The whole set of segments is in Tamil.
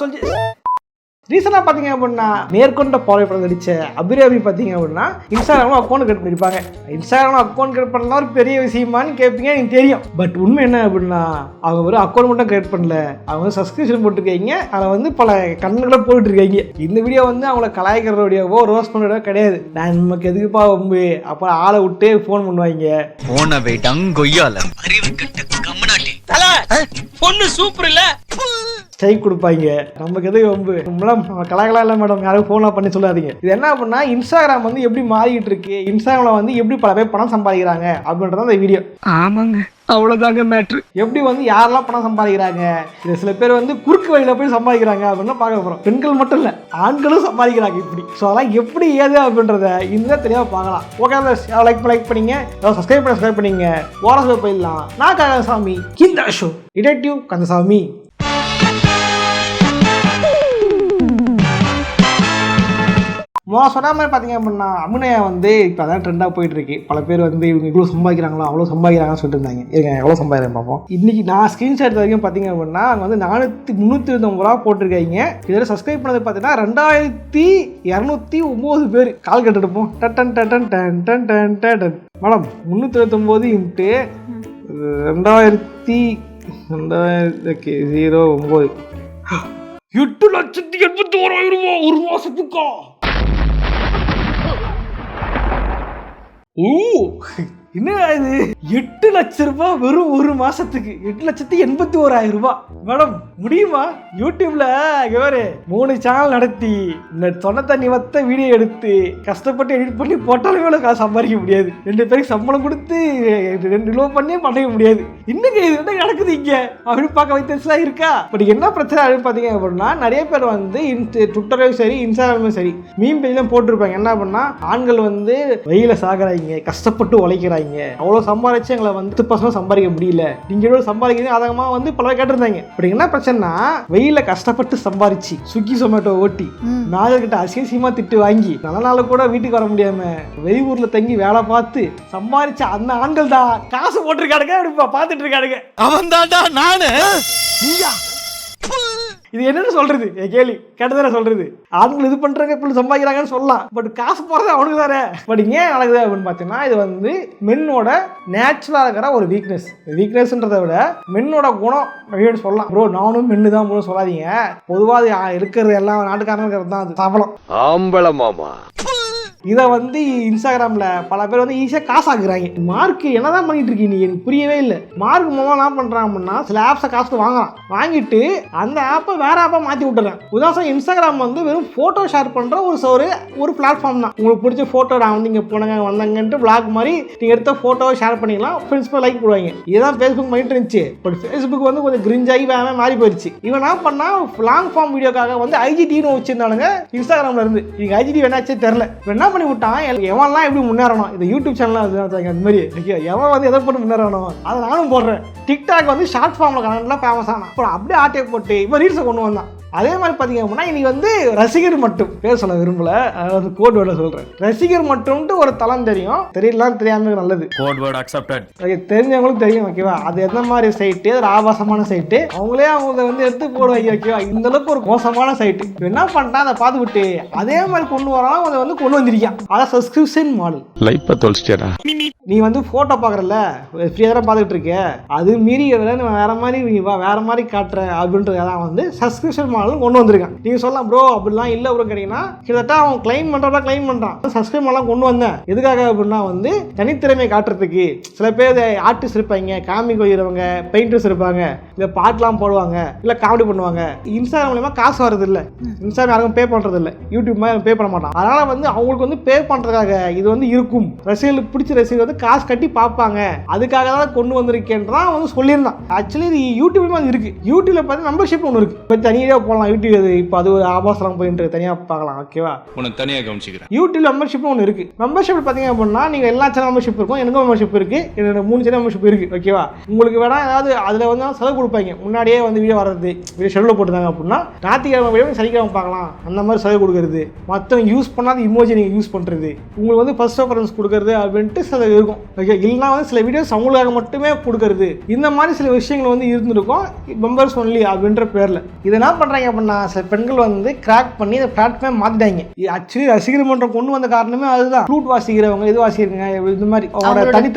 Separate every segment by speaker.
Speaker 1: சொல்லி ரீசெண்டாக பார்த்தீங்க அப்படின்னா நேர்கொண்ட பாலை படம் நடிச்ச அபிராமி பார்த்தீங்க அப்படின்னா இன்ஸ்டாகிராமில் அக்கௌண்ட் கிரியேட் பண்ணியிருப்பாங்க. இன்ஸ்டாகிராமில் அக்கௌண்ட் கிரியேட் பண்ணலாம் ஒரு பெரிய விஷயமானு கேட்பீங்க, எனக்கு தெரியும். பட் உண்மை என்ன அப்படின்னா அவங்க ஒரு அக்கௌண்ட் மட்டும் கிரியேட் பண்ணல, அவங்க சப்ஸ்கிரிப்ஷன் போட்டுருக்கீங்க, அதில் வந்து பல கண்ணுகளை போட்டுருக்கீங்க. இந்த வீடியோ வந்து அவங்கள கலாய்க்கிற வீடியோவோ ரோஸ்ட் பண்ணுறதோ கிடையாது. நான் நமக்கு எதுக்குப்பா வம்பு, அப்புறம் ஆளை விட்டு ஃபோன் பண்ணுவாங்க.
Speaker 2: பொண்ணு சூப்பர் இல்ல
Speaker 1: ஸ்ட்ரைக் கொடுப்பாங்க. நமக்கு எது வம்பு, நம்மளாம் கலாகலாம் இல்லை மேடம், யாரும் ஃபோன்லாம் பண்ணி சொல்லாதீங்க. இது என்ன அப்படின்னா இன்ஸ்டாகிராம் வந்து எப்படி மாறிக்கிட்டு இருக்கு, இன்ஸ்டாகிராமில் வந்து எப்படி பல பேர் பணம் சம்பாதிக்கிறாங்க அப்படின்றத அந்த வீடியோ.
Speaker 2: ஆமாங்க, அவ்வளோதாங்க மேட்ரு.
Speaker 1: எப்படி வந்து யாரெல்லாம் பணம் சம்பாதிக்கிறாங்க, இது சில பேர் வந்து குறுக்கு வழியில் போய் சம்பாதிக்கிறாங்க அப்படின்னு பார்க்க போகிறோம். பெண்கள் மட்டும் இல்லை, ஆண்களும் சம்பாதிக்கிறாங்க இப்படி. ஸோ அதெல்லாம் எப்படி ஏது அப்படின்றத இந்த தெளிவாக பார்க்கலாம். ஓகே, லைக் பண்ணிங்க, சப்ஸ்கிரைப் பண்ணிங்க. ஓரசோ போயிடலாம். நான் கந்தசாமி, இந்த ஷோ டிடெக்டிவ் கந்தசாமி. சொன்ன மாதிரி பார்த்தீங்க அப்படின்னா அபிநயா வந்து இப்போ அதான் ட்ரெண்டாக போயிட்டு இருக்கு. பல பேர் வந்து இவங்க இவ்வளோ சம்பாதிக்கிறாங்களோ அவ்வளோ சம்பாதிக்கிறாங்கன்னு சொல்லிட்டு இருந்தாங்க. இருங்க எவ்வளோ சம்பாதிக்கிறேன் பார்ப்போம். இன்னைக்கு நான் ஸ்க்ரீன்ஷாட் எடுத்த வரைக்கும் பார்த்தீங்க அப்படின்னா அங்கே வந்து 329 ரூபா போட்டிருக்காங்க. இதில் சப்ஸ்கிரைப் பண்ணது பார்த்தீங்கன்னா 2209 பேர். கால் கட்டு எடுப்போம். Done done done done done done done. Madam 329 into 2009 8,81,000 ஒரு மாசத்துக்கா? என்ன இது 8 லட்சம் ரூபாய் வெறும் ஒரு மாசத்துக்கு? 8,81,000 ரூபாய். மேடம் முடியுமா? யூடியூப்ல 3 சேனல் நடத்தி இந்த சொன்ன தண்ணி வத்த வீடியோ எடுத்து கஷ்டப்பட்டு எடிட் பண்ணி போட்டாலும் மேலே காசு சம்பாதிக்க முடியாது. 2 பேருக்கு சம்பளம் கொடுத்து 2 லோ பண்ணி பண்ண முடியாது. இன்னும் இது என்ன நடக்குது இங்க அப்படின்னு பார்க்க வைத்தா இருக்கா? பட் என்ன பிரச்சனை அப்படின்னு பார்த்தீங்க அப்படின்னா நிறைய பேர் வந்து ட்விட்டர்லையும் சரி இன்ஸ்டாகிராம்லையும் சரி மீம் பேஜ்லாம் போட்டிருப்பாங்க. என்ன பண்ணா ஆண்கள் வந்து வெயில சாகுறாங்க, கஷ்டப்பட்டு உழைக்கிறாங்க, அவ்வளோ சம்பாதிச்சு எங்களை வந்து 10% சம்பாதிக்க முடியல, நீங்க எவ்வளோ சம்பாதிக்கிறீங்க அதகமா வந்து பல கேட்டிருந்தாங்க. அப்படி என்ன பிரச்சனைனா வெயில கஷ்டப்பட்டு சம்பாதிச்சு ஸ்விக்கி சொமேட்டோ ஓட்டி நாகர்கிட்ட அசிங்கமா திட்டு வாங்கி நல்ல நாள் கூட வீட்டுக்கு வர முடியாம வெளியூர்ல தங்கி வேலை பார்த்து சம்பாதிச்ச அந்த ஆண்கள் தான் காசு போட்டிருக்காடுங்க. பார்த்துட்டு இருக்காடுங்க. அவன் தான்டா நானு. இது என்னன்னு சொல்றது? கேள்வி கேட்டதானே சொல்றது. ஆண்கள் இது பண்றாங்க இப்படி சம்பாதிக்கிறாங்கன்னு சொல்லலாம், பட் காசு போறது அவனுக்கு தானே. பட் ஏன் நடக்குது அப்படின்னு பார்த்தீங்கன்னா இது வந்து மென்னோட நேச்சுரலா இருக்கிற ஒரு வீக்னஸ்ன்றதை விட மென்னோட குணம் அப்படின்னு சொல்லலாம். ப்ரோ நானும் மென்னு தான் ப்ரோ சொல்லாதீங்க, பொதுவாக இருக்கிறது எல்லா நாட்டுக்காரங்க தான் அது சபலம் ஆம்பள மாமா. இதை வந்து இன்ஸ்டாகிராமில் பல பேர் வந்து ஈஸியாக காசு ஆக்குறாங்க. மார்க் என்னதான் பண்ணிட்டு இருக்கீங்க எனக்கு புரியவே இல்லை. மார்க் மூலம் என்ன பண்ணுறான் அப்படின்னா சில ஆப்ஸை காசு வாங்கிட்டு அந்த ஆப்பை வேற ஆப்பை மாற்றி விட்டுறேன். உதாரணம் இன்ஸ்டாகிராம் வந்து வெறும் ஃபோட்டோ ஷேர் பண்ணுற ஒரு பிளாட்ஃபார்ம் தான். உங்களுக்கு பிடிச்ச ஃபோட்டோ நான் வந்து இங்கே போனங்க வந்தாங்கன்ட்டு பிளாக் மாதிரி நீங்கள் எடுத்த ஃபோட்டோவை ஷேர் பண்ணிக்கலாம், ஃப்ரெண்ட்ஸ் லைக் போடுவாங்க. இதுதான் ஃபேஸ்புக் பண்ணிட்டு இருந்துச்சு. பட் ஃபேஸ்புக் வந்து கொஞ்சம் கிரிஞ்சாகி வேற மாறி போயிடுச்சு. இவன் என்ன பண்ணா லாங் ஃபார்ம் வீடியோக்காக வந்து ஐஜிடின்னு வச்சிருந்தானுங்க இன்ஸ்டாகிராமில் இருந்து. இதுக்கு ஐஜிடி வேணாச்சே தெரில என்ன பண்ணி விட்டான். எவன்லாம் எப்படி முன்னேறணும், இது யூடியூப் சேனல் அந்த மாதிரி எவன் வந்து எதை போட்டு முன்னேறணும் அதை நானும் போடுறேன். டிக்டாக் வந்து ஷார்ட் ஃபார்மில் கனெக்ட்லாம் ஃபேமஸ் ஆனா அப்புறம் அப்படியே ஆட்டை போட்டு இப்போ ரீல்ஸை கொண்டு வந்தான். அதே மாதிரி பார்த்தீங்க அப்படின்னா இன்னைக்கு வந்து ரசிகர் மட்டும் பேர் சொல்ல விரும்பல, அதாவது கோட் வேர்டை சொல்கிறேன். ரசிகர் மட்டும்ட்டு ஒரு தளம் தெரியும், தெரியலாம் தெரியாமல் நல்லது. Code word accepted. ஓகே, தெரிஞ்சவங்களுக்கு தெரியும். ஓகேவா, அது எந்த மாதிரி சைட்டு, அது ஆபாசமான சைட்டு, அவங்களே அவங்க வந்து எடுத்து போடுவாங்க. ஓகேவா, இந்த அளவுக்கு ஒரு மோசமான சைட்டு. என்ன பண்ணிட்டான் அதை பார்த்துவிட்டு அதே மாதிரி கொண்டு வரான், அதை வந்து கொண்டு வந்திருக்கான். அதான் சப்ஸ்கிரிப்ஷன் மாடல். லைஃப்பை தொலைச்சிட்டா. நீ வந்து ஃபோட்டோ பார்க்குறல ஃப்ரீயாக தான் பார்த்துக்கிட்டு இருக்க, அது மீறி வேற மாதிரி நீ வேற மாதிரி காட்டுற அப்படின்றதான் வந்து சப்ஸ்கிரிப்ஷன் கொண்டு வந்திருக்கான். நீங்க சொல்லலாம் ப்ரோ அப்படிலாம் இல்ல ப்ரோ கேட்டீங்கன்னா கிட்டத்தட்ட அவன் கிளைம் பண்றான். சப்ஸ்கிரைப் எல்லாம் கொண்டு வந்தேன் எதுக்காக அப்படின்னா வந்து தனித்திறமை காட்டுறதுக்கு. சில பேர் ஆர்டிஸ்ட் இருப்பாங்க, காமிக் வரைகிறவங்க, பெயிண்டர்ஸ் இருப்பாங்க, இல்ல பாட்டுலாம் போடுவாங்க, இல்ல காமெடி பண்ணுவாங்க. இன்ஸ்டாகிராம் மூலமா காசு வரது இல்ல, இன்ஸ்டாகிராம் யாருக்கும் பே பண்றது இல்ல, யூடியூப் மாதிரி பே பண்ண மாட்டான். அதனால வந்து அவங்களுக்கு வந்து பே பண்றதுக்காக இது வந்து இருக்கும். ரசிகர்களுக்கு பிடிச்ச ரசிகர்கள் வந்து காசு கட்டி பார்ப்பாங்க, அதுக்காக தான் கொண்டு வந்திருக்கேன்றான் வந்து சொல்லியிருந்தான். ஆக்சுவலி இது யூடியூப்ல இருக்கு. யூடியூப்ல பார்த்து மெம்பர்ஷிப் ஒன்று இருக்கு, இப்போ தனியாக போகலாம். யூடியூப் இப்போ அது ஒரு ஆபாசம் போயிட்டு தனியாக பார்க்கலாம். ஓகேவா, உனக்கு தனியாக கவனிச்சுக்கிறேன். யூடியூப் மெம்பர்ஷிப் ஒன்று இருக்கு. மெம்பர்ஷிப் பார்த்தீங்க அப்படின்னா நீங்கள் எல்லா சேனல் மெம்பர்ஷிப் இருக்கும், எனக்கும் மெம்பர்ஷிப் இருக்கு, என்னோட 3 சேனல் மெம்பர்ஷிப் இருக்கு. ஓகேவா, உங்களுக்கு வேணா ஏதாவது அதில் வந்து செலவு கொடுப்பாங்க. முன்னாடியே வந்து வீடியோ வர்றது வீடியோ ஷெடியூல் போட்டுருந்தாங்க அப்படின்னா ஞாயிற்றுக்கிழமை வீடியோ சனிக்கிழமை பார்க்கலாம், அந்த மாதிரி செலவு கொடுக்குறது. மற்றவங்க யூஸ் பண்ணாத இமோஜி நீங்கள் யூஸ் பண்ணுறது, உங்களுக்கு வந்து ஃபர்ஸ்ட் ரெஃபரன்ஸ் கொடுக்குறது அப்படின்ட்டு சில இருக்கும். ஓகே, இல்லைனா வந்து சில வீடியோஸ் அவங்களுக்காக மட்டுமே கொடுக்குறது, இந்த மாதிரி சில விஷயங்கள் வந்து இருந்திருக்கும் மெம்பர்ஸ் ஒன்லி அப்படின்ற பேரில். இதை என்ன பண்ணுறாங்க பண்ணுறாங்க அப்படின்னா சில பெண்கள் வந்து கிராக் பண்ணி இந்த பிளாட்ஃபார்ம் மாற்றிட்டாங்க. ஆக்சுவலி ரசிகர் மன்றம் கொண்டு வந்த காரணமே அதுதான். ஃப்ளூட் வாசிக்கிறவங்க இது வாசிக்கிறங்க இந்த மாதிரி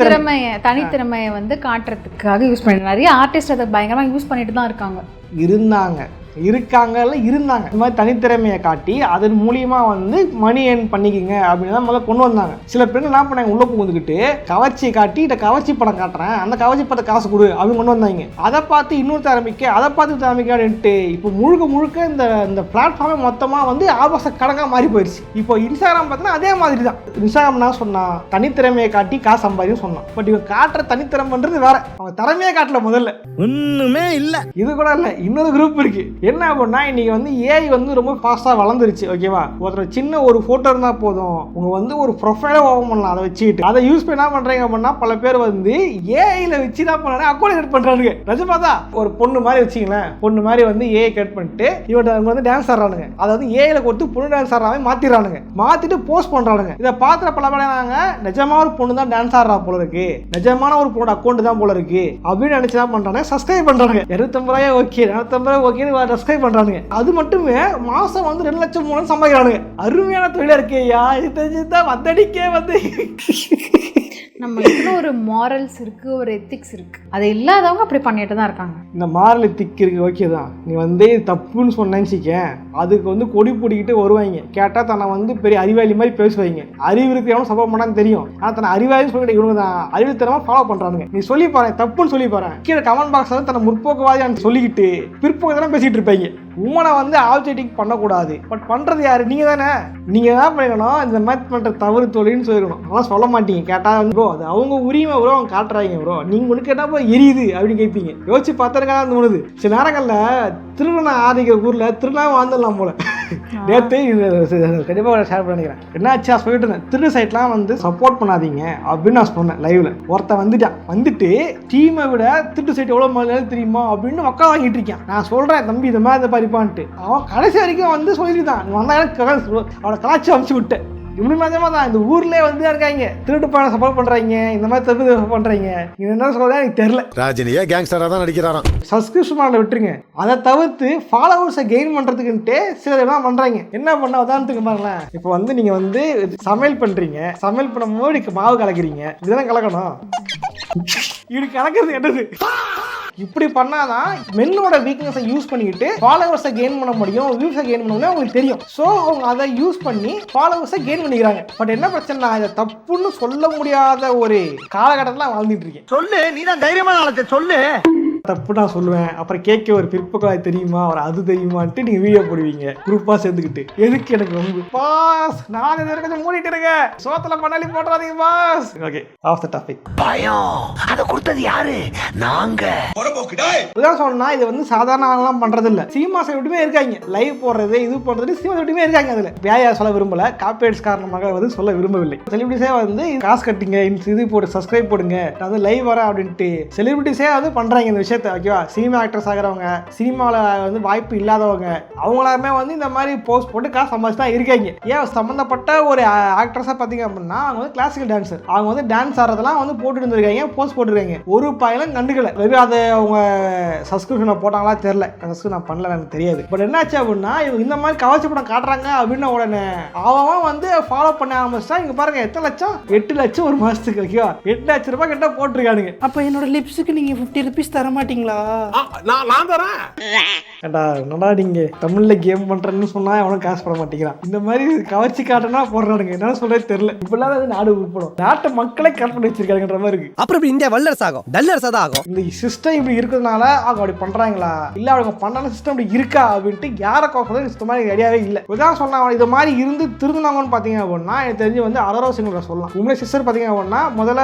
Speaker 3: தனித்திறமையை வந்து காட்டுறதுக்காக யூஸ் பண்ணி நிறைய ஆர்டிஸ்ட் அதை பயங்கரமாக யூஸ் பண்ணிட்டு தான் இருக்காங்க.
Speaker 1: இருக்காங்க இந்த மாதிரி தனித்திறமையை காட்டி அதன் மூலியமா வந்து மணி ஏர்ன் பண்ணிக்கிங்க அப்படின்னு தான் முதல்ல கொண்டு வந்தாங்க. சில பேர் என்ன பண்ணாங்க, உள்ள புகுந்துக்கிட்டு கவர்ச்சியை காட்டி இந்த கவர்ச்சி படம் காட்டுறேன், அந்த கவர்ச்சி படத்தை காசு கொடு அப்படின்னு கொண்டு வந்தாங்க. அதை பார்த்து இன்னொரு அதை பார்த்து அப்படின்ட்டு இப்போ முழுக்க இந்த பிளாட்ஃபார்மே மொத்தமா வந்து ஆபாச கடங்கா மாறி போயிடுச்சு. இப்போ இன்ஸ்டாகிராம் பார்த்தீங்கன்னா அதே மாதிரி தான். இன்ஸ்டாகிராம்னா சொன்னா தனித்திறமையை காட்டி காசு சம்பாதின்னு சொன்னான். பட் இவங்க காட்டுற தனித்திறமைன்றது வேற, அவங்க திறமையே காட்டல. முதல்ல ஒண்ணுமே இல்லை. இது கூட இல்லை, இன்னொரு குரூப் இருக்கு. என்ன அப்படின்னா இன்னைக்கு வந்து ஏஐ வந்து ரொம்ப ஃபாஸ்ட்டாக வளர்ந்துருச்சு. ஓகேவா, ஒருத்தர் சின்ன ஒரு ஃபோட்டோ இருந்தால் போதும், உங்க வந்து ஒரு ப்ரொஃபைலை ஓப்பன் பண்ணலாம். அதை வச்சுக்கிட்டு அதை யூஸ் பண்ணி என்ன பண்ணுறீங்க அப்படின்னா பல பேர் வந்து ஏஐயில் வச்சு என்ன பண்ணுறாங்க, அக்கௌண்ட் கிரியேட் பண்ணுறாங்க. நிஜமா தான். ஒரு பொண்ணு மாதிரி வச்சிங்களேன், பொண்ணு மாதிரி வந்து ஏஐ கிரியேட் பண்ணிட்டு இவங்க வந்து டான்ஸ் ஆடுறானுங்க. அதை வந்து ஏஐயில் கொடுத்து பொண்ணு டான்ஸ் ஆடுறாங்க மாற்றிடுறானுங்க, மாற்றிட்டு போஸ்ட் பண்ணுறானுங்க. இதை பார்த்துற பல பேராங்க நிஜமான ஒரு பொண்ணு தான் டான்ஸ் ஆடுறா போல இருக்கு, நிஜமான ஒரு பொண்ணு அக்கௌண்ட் தான் போல இருக்கு அப்படின்னு நினச்சி தான் பண்ணுறாங்க. சப்ஸ்கிரைப் பண்ணுறாங்க. 250 ஓகே, 450 ஓகே சப்ஸ்கிரைப் பண்றானுங்க. அது மட்டுமே மாசம் வந்து 2 லட்சம் 3 லட்சம் சம்பாதிக்கிறானுங்க. அருமையான தொழிலா இருக்கேயா. இது தெரிஞ்சுதான் வந்தடிக்கே வந்து
Speaker 3: நம்மளுக்கு ஒரு மாரல்ஸ் இருக்கு, ஒரு எத்திக்ஸ் இருக்கு. அது இல்லாதவங்க அப்படி பண்ணிட்டு தான் இருக்காங்க.
Speaker 1: இந்த மாரல் எத்திக் இருக்கு, ஓகே தான். நீ வந்து தப்புன்னு சொன்னேன்னு அதுக்கு வந்து கொடி பிடிக்கிட்டு வருவாங்க. கேட்டா தன்னை வந்து பெரிய அறிவாளி மாதிரி பேசுவாங்க. அறிவு இருக்கு எவனும் சப்போர்ட் பண்ணான்னு தெரியும். ஆனா தன்னை அறிவாளி சொல்லிட்டு இவங்க தான் அறிவுத்தனமா ஃபாலோ பண்றானுங்க. நீ சொல்லி பாரு, தப்புன்னு சொல்லி பாரு. கீழே கமெண்ட் பாக்ஸ் வந்து தன்னை முற்போக்குவாதி சொல்லிக்கிட்டு பிற்போக்கு பேசிட்டு இருப்பாங்க. உமனை வந்து ஆப்ஜெக்டிவ் பண்ணக்கூடாது. பட் பண்றது யாரு? நீங்க தானே. நீங்க தான் பண்ணிக்கணும், இந்த மாதிரி பண்ற தவறு தொழில்னு சொல்லிக்கணும். அதெல்லாம் சொல்ல மாட்டீங்க. கேட்டா ப்ரோ அது அவங்க உரிமை ப்ரோ, அவங்க காட்டுறாங்க ப்ரோ, நீங்க உனக்கு என்ன போய் எரியுது அப்படின்னு கேட்பீங்க. யோசிச்சு பார்த்ததுக்காக தோணுது. சில நேரங்கள்ல திருநா ஆதிக்க ஊர்ல திருநா வாழ்ந்துடலாம் போல. நேற்று கண்டிப்பாக ஷேர் பண்ணிக்கிறேன். என்னாச்சா சொல்லிட்டு இருந்தேன், திரு சைட்லாம் வந்து சப்போர்ட் பண்ணாதீங்க அப்படின்னு நான் சொன்னேன் லைவ்ல. ஒருத்தன் வந்துட்டு டீமை விட திட்டு சைட் எவ்வளோ மேலே தெரியுமா அப்படின்னு மக்கள் வாங்கிட்டு இருக்கான். நான் சொல்றேன் தம்பி இந்த மாதிரி பறிப்பான்ட்டு. அவன் கடைசி வரைக்கும் வந்து சொல்லிட்டுதான் வந்தா அவனை கலாச்சி அமுச்சு விட்டேன். இப்படி மஜமா தான் இந்த ஊர்லேயே வந்து இருக்காங்க, திருட்டு பணம் சப்போர்ட் பண்றாங்க, இந்த மாதிரி தப்பு பண்றாங்க. இது என்ன சொல்றதா எனக்கு தெரியல.
Speaker 4: ராஜினியா கேங்ஸ்டரா தான் நடிக்கிறாராம்.
Speaker 1: சப்ஸ்கிரிப்ஷன் மாடல விட்டுருங்க. அதை தவிர்த்து ஃபாலோவர்ஸை கெயின் பண்றதுக்குன்ட்டு சிலர் என்ன பண்றாங்க. என்ன பண்ண உதாரணத்துக்கு பாருங்களேன், இப்போ வந்து நீங்க வந்து சமையல் பண்றீங்க, சமையல் பண்ணும்போது மாவு கலக்குறீங்க. இதெல்லாம் கலக்கணும். இப்படி கலக்கிறது என்னது? இப்படி பண்ணாதான் மென்னோட வீக்னஸை யூஸ் பண்ணிக்கிட்டு ஃபாலோவர்ஸை கெயின் பண்ண முடியும், வியூஸை கெயின் பண்ண முடியும் உங்களுக்கு தெரியும். ஸோ அவங்க அதை யூஸ் பண்ணி ஃபாலோவர்ஸை கெயின் பண்ணிக்கிறாங்க. பட் என்ன பிரச்சனை, இதை தப்புன்னு சொல்ல முடியாத ஒரு காலகட்டத்தில் வாழ்ந்துட்டு இருக்கேன்.
Speaker 2: சொல்லு, நீ தான் தைரியமான ஆளத்தை சொல்லு.
Speaker 1: தப்பு நான் சொல்லுவேன். அப்புறம் கேட்க ஒரு பிற்பகலாக தெரியுமா, ஒரு அது தெரியுமான்ட்டு நீங்க வீடியோ போடுவீங்க குரூப்பா சேர்ந்துக்கிட்டு. எதுக்கு எனக்கு ரொம்ப பாஸ், நான் இதை கொஞ்சம் மூடிட்டு இருக்கேன், சோத்துல பண்ணாலி போட்டுறாதீங்க boss. Okay, off the topic.
Speaker 2: பயம் அதை கொடுத்தது யாரு? நாங்க.
Speaker 1: இதான் சொன்னா இது வந்து சாதாரண ஆளெல்லாம் பண்றது இல்ல. சினிமா விட்டுமே இருக்காங்க, லைவ் போடுறது இது போடுறது சினிமா விட்டுமே இருக்காங்க. அதுல வேயா சொல்ல விரும்பல, காப்பிரைட்ஸ் காரணமாக வந்து சொல்ல விரும்பவில்லை. செலிபிரிட்டிஸே வந்து காசு கட்டிங்க, இது போட்டு சப்ஸ்கிரைப் போடுங்க, நான் வந்து லைவ் வரேன் அப்படின்ட்டு செலிபிரிட்டிஸே வந்து பண்றாங்க இந்த விஷயத்தை. ஓகேவா, சினிமா ஆக்டர்ஸ் ஆகிறவங்க, சினிமாவில் வந்து வாய்ப்பு இல்லாதவங்க, அவங்களாருமே வந்து இந்த மாதிரி போஸ்ட் போட்டு காசு சம்பாதிச்சு தான் இருக்காங்க. ஏன் சம்மந்தப்பட்ட ஒரு ஆக்ட்ரஸாக பார்த்தீங்க அப்படின்னா அவங்க வந்து கிளாசிக்கல் டான்ஸர், அவங்க வந்து டான்ஸ் ஆடுறதெல்லாம் வந்து போட்டு இருந்திருக்காங்க, போஸ்ட் போட்டுருக்காங்க. ஒரு பையனும் கண்டுக்கல. மேபி அதை அவங்க சப்ஸ்கிரிப்ஷனை போட்டாங்களா தெரியல, சப்ஸ்கிரிப்ஷன் நான் பண்ணல, எனக்கு தெரியாது. பட் என்னாச்சு அப்படின்னா இவங்க இந்த மாதிரி கவர்ச்சி படம் காட்டுறாங்க அப்படின்ன உடனே அவன் வந்து ஃபாலோ பண்ண ஆரம்பிச்சா. இங்க பாருங்க எத்தனை லட்சம், 8 லட்சம் ஒரு மாசத்துக்கு. ஓகேவா, 8 லட்சம் ரூபாய் கிட்ட போட்டிருக்கானுங்க.
Speaker 5: அப்ப என்னோட லிப்ஸுக்கு நீங்க 50 ருபீஸ் தர மாட்டீங்களா?
Speaker 4: நான் தரேன்.
Speaker 1: என்னடா நீங்க தமிழ்ல கேம் பண்றேன்னு சொன்னா அவனும் காசு போட மாட்டேங்கிறான். இந்த மாதிரி கவர்ச்சி காட்டுனா போடுறானுங்க. என்ன சொல்றது தெரியல. இப்பெல்லாம் நாடு உட்படும், நாட்டு மக்களை கட் பண்ணி வச்சிருக்காங்கிற மாதிரி இருக்கு.
Speaker 5: அப்புறம் இப்படி இந்தியா வல்லரசு ஆகும், டல்லரசா தான் ஆகும்.
Speaker 1: இந்த சிஸ்டம் இப்படி இருக்கிறதுனால அவங்க அப்படி பண்றாங்களா, இல்ல அவங்க பண்ணான சிஸ்டம் இப்படி இருக்கா அப்படின்ட்டு யாரை கோப்பது சுத்தமா ஐடியாவே இல்லை. இதான் சொன்னா இது மாதிரி இருந்து திருந்தாங்கன்னு பாத்தீங்க அப்படின்னா எனக்கு தெரிஞ்சு வந்து அரரோசிங்களை சொல்லலாம். உண்மையிலே சிஸ்டர் பாத்தீங்க அப்படின்னா முதல்ல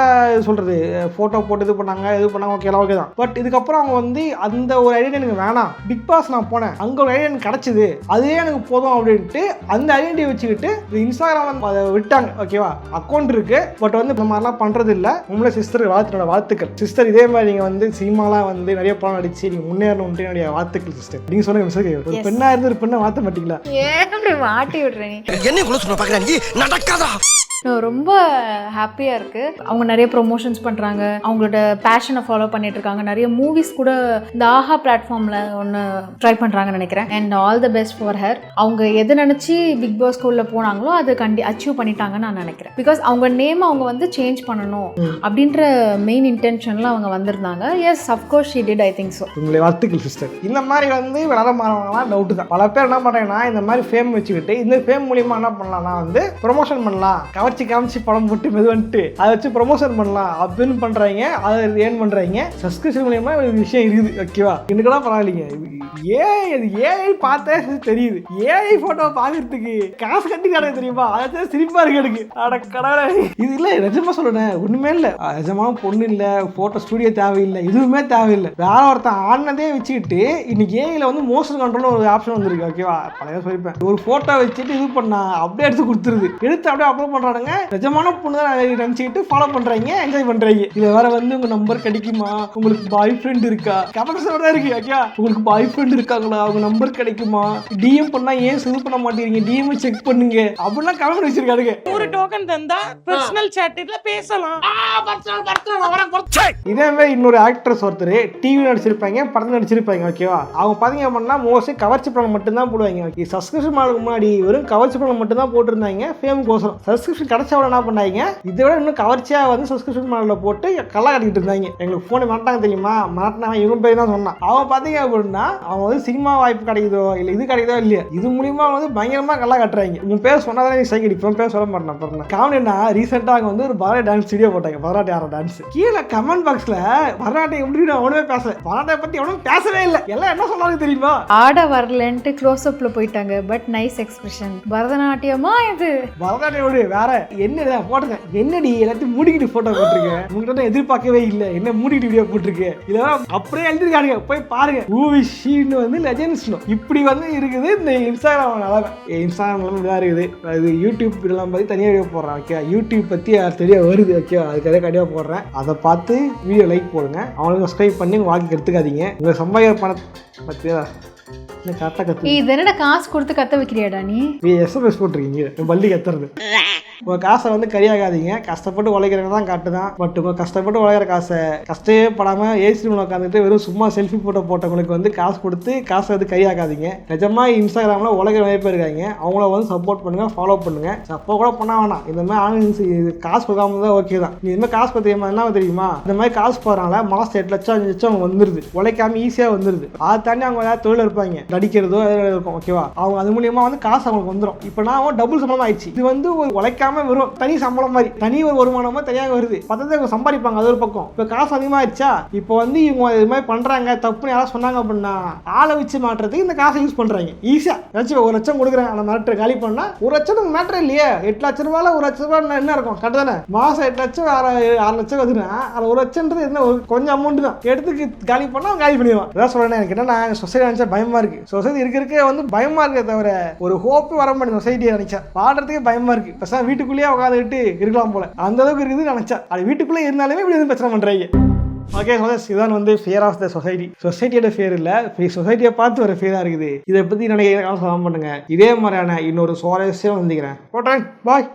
Speaker 1: சொல்றது போட்டோ போட்டு இது பண்ணாங்க, இது பண்ணாங்க, ஓகே தான். பட் இதுக்கப்புறம் அவங்க வந்து அந்த ஒரு ஐடியா எனக்கு வேணாம், பிக் பாஸ் நான் போனேன், அங்க ஒரு ஐடியா எனக்கு கிடைச்சது, அதே எனக்கு போதும் அப்படின்ட்டு அந்த ஐடென்டிட்டி வச்சுக்கிட்டு இன்ஸ்டாகிராம் அதை விட்டாங்க. ஓகேவா, அக்கௌண்ட் இருக்கு, பட் வந்து இந்த மாதிரிலாம் பண்றது இல்லை. உண்மையிலே சிஸ்டர் வாழ்த்துக்கள் சிஸ்டர். இதே மாதிரி நீங்க வந்து சினிமாலாம் வந்து நிறைய படம் நடிச்சு நீங்க முன்னேறணும்ட்டு என்னுடைய வாழ்த்துக்கள் சிஸ்டர். நீங்க சொன்ன ஒரு பெண்ணா இருந்து ஒரு பெண்ணை மாற்ற மாட்டீங்களா?
Speaker 3: ஏன் மாட்டி விடுறேன்?
Speaker 5: என்ன குள்ள சொல்ல பாக்குறேன், நடக்காதா?
Speaker 3: ரொம்ப ஹாப்பியாக இருக்குது. அவங்க நிறைய ப்ரொமோஷன்ஸ் பண்ணுறாங்க, அவங்களோட பேஷனை ஃபாலோ பண்ணிட்டு இருக்காங்க. நிறைய மூவிஸ் கூட இந்த ஆஹா பிளாட்ஃபார்மில் ஒன்று ட்ரை பண்ணுறாங்கன்னு நினைக்கிறேன். And all the best for her. அவங்க எது நினச்சி பிக் பாஸ் ஸ்கூலில் போனாங்களோ அது அச்சீவ் பண்ணிட்டாங்கன்னு நான் நினைக்கிறேன். பிகாஸ் அவங்க நேம் அவங்க வந்து சேஞ்ச் பண்ணணும் அப்படின்ற மெயின் இன்டென்ஷனில் அவங்க வந்திருந்தாங்க. Yes, of course she did, I think so.
Speaker 1: உங்களை வாழ்த்துக்கள் சிஸ்டர். இந்த மாதிரி வந்து வளர மாறவங்களாம் டவுட்டு தான். பல பேர் என்ன பண்ணுறாங்கன்னா இந்த மாதிரி ஃபேம் வச்சுக்கிட்டு இந்த ஃபேம் மூலியமாக என்ன பண்ணலாம்னா வந்து ப்ரொமோஷன் பண்ணலாம், காமிச்சு படம் போட்டு மெதுவன்ட்டு அதை வச்சு ப்ரொமோஷன் பண்ணலாம் அப்படின்னு பண்ணுறாங்க. அதை ஏர்ன் பண்ணுறாங்க. சப்ஸ்கிரிப்ஷன் மூலியமாக ஒரு விஷயம் இருக்குது. ஓகேவா, எனக்குலாம் பரவாயில்லைங்க. ஏஐ பார்த்தே தெரியுது. ஏஐ ஃபோட்டோ பார்க்கறதுக்கு காசு கட்டி கிடையாது தெரியுமா? அதை சிரிப்பாக இருக்கு எனக்கு. அட கடவுளே, இது இல்லை நிஜமா சொல்லுறேன், ஒன்றுமே இல்லை. நிஜமான பொண்ணு இல்லை, ஃபோட்டோ ஸ்டுடியோ தேவையில்லை, எதுவுமே தேவையில்லை. வேற ஒருத்தன் ஆடினதே வச்சுக்கிட்டு இன்னைக்கு ஏஐல வந்து மோஷன் கண்ட்ரோல் ஒரு ஆப்ஷன் வந்துருக்கு. ஓகேவா, பழைய சொல்லிப்பேன். ஒரு ஃபோட்டோ வச்சுட்டு இது பண்ணா அப்படியே எடுத்து கொடுத்துருது. எடுத்து அப்படியே அப்லோட் பண்ணுறானுங்க. நிஜமான பொண்ணு தான் நினச்சிக்கிட்டு ஃபாலோ பண்ணுறாங்க, என்ஜாய் பண்ணுறாங்க. இதில் வேற வந்து உங்கள் நம்பர் கிடைக்குமா, உங்களுக்கு பாய் ஃப்ரெண்ட் இருக்கா, கமெண்ட்ஸோட தான் இருக்கு. ஓகே, உங்களுக்கு பாய் ஃப்ரெண்ட் இருக்காங்களா, அவங்க நம்பர் கிடைக்குமா, டிஎம் பண்ணா ஏன் இது பண்ண மாட்டேங்கிறீங்க, டிஎம் செக் பண்ணுங்க அப்படின்னா கமெண்ட் வச்சிருக்காருங்க.
Speaker 6: ஒரு டோக்கன் தந்தா பர்சனல் சாட்ல பேசலாம்.
Speaker 1: இதே மாதிரி இன்னொரு ஆக்ட்ரஸ் ஒருத்தர் டிவி நடிச்சிருப்பாங்க, படத்தில் நடிச்சிருப்பாங்க. ஓகேவா, அவங்க பார்த்தீங்க அப்படின்னா மோஸ்ட்லி கவர்ச்சி படம் மட்டும்தான் போடுவாங்க. ஓகே, சப்ஸ்கிரிப்ஷன் பண்ணுறதுக்கு முன்னாடி வெறும் கவர்ச்சி படம் மட்டும் தான் போட்டுருந்தாங்க ஃபேமுக்கோசரம். சப்ஸ்கிரிப்ஷன் கிடைச்சவங்க என்ன பண்ணாங்க, இதை விட இன்னும் கவர்ச்சியாக வந்து சப்ஸ்கிரிப்ஷன் மாடலில் போட்டு கல்லா கட்டிட்டு இருந்தாங்க. எங்களுக்கு ஃபோனை மாட்டாங்க தெரியுமா, மாட்டினாங்க இவங்க பேர் தான் சொன்னான். அவங்க பார்த்தீங்க அப்படின்னா அவங்க வந்து சினிமா வாய்ப்பு கிடைக்குதோ இல்லை இது கிடைக்குதோ இல்லையா, இது மூலியமா வந்து பயங்கரமாக கல்லா கட்டுறாங்க. உங்கள் பேர் சொன்னாதான் நீ சைக்கிள் இப்போ பேர் சொல்ல மாட்டேன். அப்புறம் காமெடினா ரீசெண்டாக அவங்க வந்து ஒரு பரதநாட்டிய டான்ஸ் வீடியோ போட்டாங்க. பரதநாட்டிய ஆடுற டான்ஸ் கீழே கமெண்ட் பாக்ஸில் பரதநாட்டியம் எப்படி அவனுமே பேசல, பரதநாட்டியம் பற்றி அவனும் பேசவே இல்லை. எல்லாம் என்ன சொன்னாங்க தெரியுமா,
Speaker 3: ஆட வரலன்ட்டு க்ளோஸ்அப்ல போயிட்டாங்க. But nice expression. பரதநாட்டியமா இது?
Speaker 1: பரதநாட்டியம் வேற என்ன போட்டுங்க, என்னடி எல்லாத்தையும் மூடிக்கிட்டு போட்டோ போட்டிருக்கேன், உங்கள்கிட்ட எதிர்பார்க்கவே இல்லை, என்ன மூடிக்கிட்டு வீடியோ போட்டிருக்கேன். இதெல்லாம் அப்படியே எழுதிருக்காங்க, போய் பாருங்க. ஊவிஷின்னு வந்து லெஜெண்ட்ஸ் இப்படி வந்து இருக்குது இந்த இன்ஸ்டாகிராம் நிலவை. இன்ஸ்டாகிராம் தான் இருக்குது. அது யூடியூப் இதெல்லாம் பற்றி தனியாக வீடியோ போடுறேன். ஓகே, யூடியூப் பற்றி தெரிய வருது. ஓகே, அதுக்காக கண்டிப்பாக போடுறேன். அதை பார்த்து வீடியோ லைக் போடுங்க, அவங்களுக்கு சப்ஸ்கிரைப் பண்ணி உங்கள் வாழ்க்கை எடுத்துக்காதீங்க. உங்கள் சம்பாதிக்கிற பணத்தை பற்றியா கரெக்டாக கற்று
Speaker 3: இது என்னடா காசு கொடுத்து கத்த வைக்கிறியாடா நீ?
Speaker 1: எஸ்எம்எஸ் போட்டிருக்கீங்க பள்ளி கத்துறது. உங்கள் காசை வந்து கரியாகாதீங்க. கஷ்டப்பட்டு உழைக்கிறவங்க தான் காட்டுதான். பட் உங்கள் கஷ்டப்பட்டு உழைக்கிற காசை கஷ்டமே படாமல் ஏசி ரூமில் உட்காந்துட்டு வெறும் சும்மா செல்ஃபி ஃபோட்டோ போட்டவங்களுக்கு வந்து காசு கொடுத்து காசை வந்து கரியாகாதீங்க. நிஜமாக இன்ஸ்டாகிராமில் உழைக்கிற நிறைய பேர் இருக்காங்க. அவங்கள வந்து சப்போர்ட் பண்ணுங்கள், ஃபாலோ பண்ணுங்கள். சப்போர்ட் கூட பண்ண வேணாம். இந்த மாதிரி ஆன்லைன் காசு கொடுக்காம தான் ஓகே தான். நீ இந்த மாதிரி காசு பற்றியமா என்ன தெரியுமா, இந்த மாதிரி காசு போடுறாங்களா மாதம் 8 லட்சம் 5 லட்சம் அவங்க வந்துருது. உழைக்காம ஈஸியாக வந்துருது. அதை தாண்டி அவங்க ஏதாவது தொழில் இருப்பாங்க, நடிக்கிறதோ எதாவது இருக்கும். ஓகேவா, அவங்க அது மூலியமாக வந்து காசு அவங்களுக்கு வந்துடும். இப்போ நான் டபுள் சம்பளம் ஆயிடுச்சு. இது வந்து ஒரு உழைக்காம வெறும் தனி சம்பளம் மாதிரி தனி ஒரு வருமானமா தனியாக வருது. பத்தத்தை இவங்க சம்பாதிப்பாங்க, அது ஒரு பக்கம். இப்போ காசு அதிகமாகிடுச்சா, இப்போ வந்து இவங்க இது மாதிரி பண்ணுறாங்க தப்புன்னு யாராவது சொன்னாங்க அப்படின்னா ஆளை வச்சு மாட்டுறதுக்கு இந்த காசை யூஸ் பண்ணுறாங்க. ஈஸியாக ஏதாச்சும் 1 லட்சம் கொடுக்குறேன், அந்த மேட்ரு காலி பண்ணால் 1 லட்சம் மேட்ரு இல்லையே. 8 லட்ச ரூபாயில் 1 லட்ச ரூபா என்ன இருக்கும், கரெக்டு தானே? மாதம் 8 லட்சம் 6 லட்சம் வருதுன்னா அது 1 லட்சம்ன்றது என்ன ஒரு கொஞ்சம் அமௌண்ட் தான். எடுத்து காலி பண்ணால் காலி பண்ணிடுவான். அதான் சொல்கிறேன், எனக்கு என்னன்னா சொசைட்டி நினச்சா பயமாக இருக்குது. சொசைட்டி இருக்க வந்து பயமாக இருக்கே தவிர ஒரு ஹோப்பு வர மாட்டேங்குது. சொசைட்டியை நினச்சா வாடுறதுக்கே பயமாக இருக்குது. இப்போ வீட்டுக்குள்ளேயே உட்காந்துக்கிட்டு இருக்கலாம் போல அந்த அளவுக்கு இருக்குது நினச்சா. அது வீட்டுக்குள்ளே இருந்தாலுமே இப்படி வந்து பிரச்சனை பண்ணுறாங்க. ஓகே, இதான் வந்து ஃபியர் ஆஃப் த சொசைட்டி. சொசைட்டியோட ஃபியர் இல்லை, சொசைட்டியை பார்த்து ஒரு ஃபியராக இருக்குது. இதை பற்றி நினைக்கிறேன், சொல்ல பண்ணுங்க. இதே மாதிரியான இன்னொரு சுவாரஸ்யம் வந்துக்கிறேன். போட்டேன், பாய்.